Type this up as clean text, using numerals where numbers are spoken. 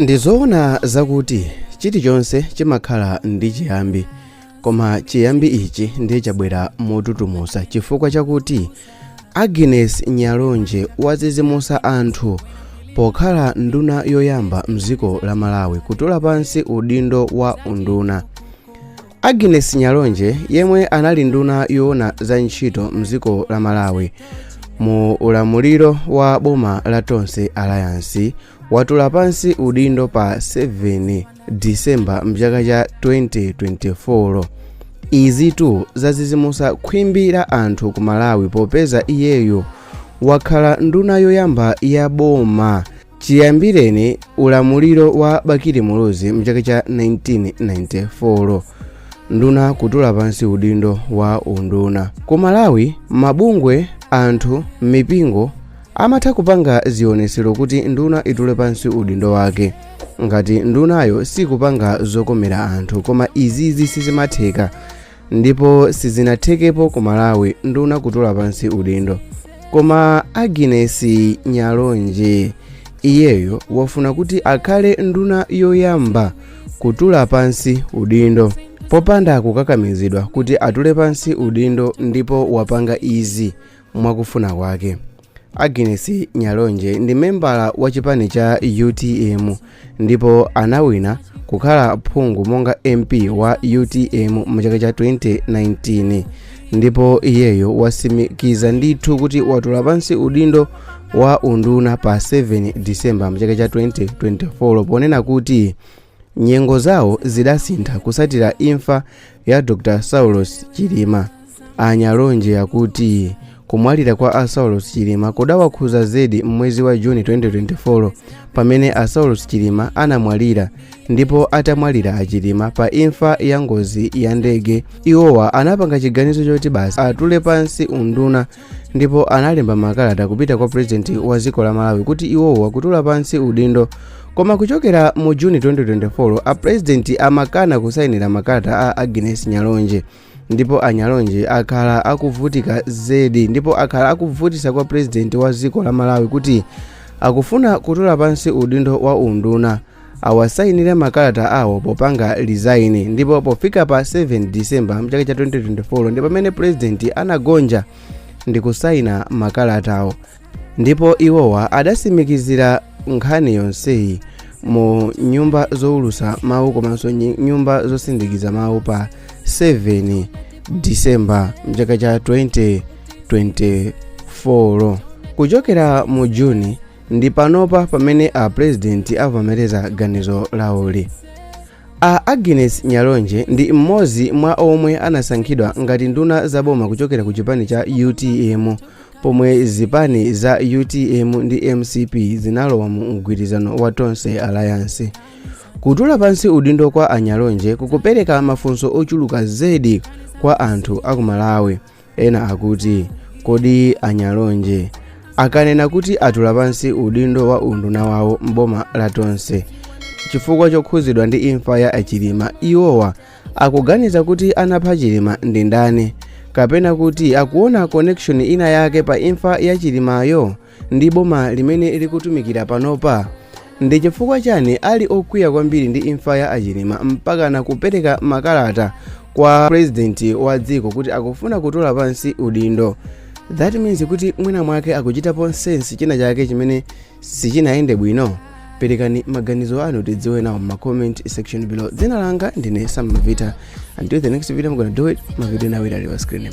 Ndizoona zakuti chilichonse chimakhala ndi chiyambi, koma chiyambi ichi ndiye chabwera motutumusa chifukwa chakuti Agnes Nyalonje wazizimusa anthu pokhala nduna yoyamba mdziko la Malawi kutula pansi udindo wa unduna. Agnes Nyalonje yemwe anali nduna yoona za ntchito mdziko la Malawi mu ulamuliro wa boma la Tonse Alliance watula pansi udindo pa 7 Disemba mchaka cha 2024. Izitu zazizimusa khwimbi la anthu ku Malawi popeza iyeyo wakhala nduna yoyamba ya boma chiyambireni ulamuliro wa Bakili Muluzi mchaka cha 1994. Nduna kutula pansi udindo wa unduna. Ku Malawi mabungwe, anthu, mipingo amatha kupanga zionesero kuti nduna itule pansi udindo wake ngati ndunayo sikupanga zokomera anthu, koma izizi sizimatheka ndipo sizinathekepo ku Malawi nduna kutula pansi udindo. Koma Agnes Nyalonje iyeyo wafuna kuti akhale nduna yoyamba kutula pansi udindo popanda kukakamizidwa kuti atule pansi udindo, ndipo wapanga izi mwakufuna kwake. Agnes Nyalonje ndi membala wa chipani cha UTM ndipo anawina kukhala phungu monga MP wa UTM mchaka cha 2019, ndipo iyeyo wasimikiza ndithu kuti watula pansi udindo wa unduna pa 7 Disemba mchaka cha 2024 ponena kuti nyengo zawo zidasintha kusatira imfa ya Dr. Saulos Chilima. Anyalonje akuti kumwalira kwa Saulos Chilima kudawakhuza zedi mwezi wa Juni 2024 pamene Saulos Chilima anamwalira, ndipo atamwalira Chilima pa imfa ya ngozi ya ndege iwowa anapanga chiganizo choti basi atule pansi unduna, ndipo analemba makalata kupita kwa president wa dziko la Malawi kuti iwowa kutula pansi udindo. Koma kuchokera mu Juni 2024 a president amakana kusainira makalata a Agnes Nyalonje, ndipo Anyalonje akhala akuvutika zedi, ndipo akhala akuvutisa kwa president wa dziko la Malawi kuti akufuna kutula pansi udindo wa unduna awasainire makalata awo popanga resign, ndipo pofika pa 7 Disemba mchaka cha 2024 ndipo pamene president anagonja ndi kusaina makalata awo, ndipo iwowa adasimikizira nkhani yonseyi mu nyumba zoulusa mawu komanso nyumba zosindikiza mawu pa 7 Disemba mchaka cha 2024. Kuchokera mu Juni ndi panopa pamene a president avomereza ganizo lawoli. Agnes Nyalonje ndi mmodzi mwa omwe anasankhidwa ngati nduna zaboma kuchokera ku chipani cha UTM, pomwe zipani za UTM ndi MCP zinalowa mu mgwirizano wa Tonse Alliance. Kutula pansi udindo kwa Anyalonje kukupereka mafunso ochuluka zedi kwa anthu aku Malawi. Ena akuti kodi Anyalonje akanena kuti atula pansi udindo wa unduna wawo mboma la Tonse chifukwa chokhuzidwa ndi imfa ya Chilima, iwowa akuganiza kuti anapha Chilima ndi ndani, kapena kuti akuona connection ina yake pa imfa ya Chilimayo ndi boma limene likutumikira panopa? Ndi chifukwa chani ali okwiya kwambiri ndi imfa ya Chilima mpaka na kupereka makalata kwa president wa dziko kuti akufuna kutula pansi udindo? That means kuti mwina mwake akuchitapo sense china chake chimene sichinayende bwino. Perekani maganizo anu tidziwe nawo mu comment section below. Dzina langa ndine Sam Mavita. Until the next video I'm gonna do it, my video now will screen.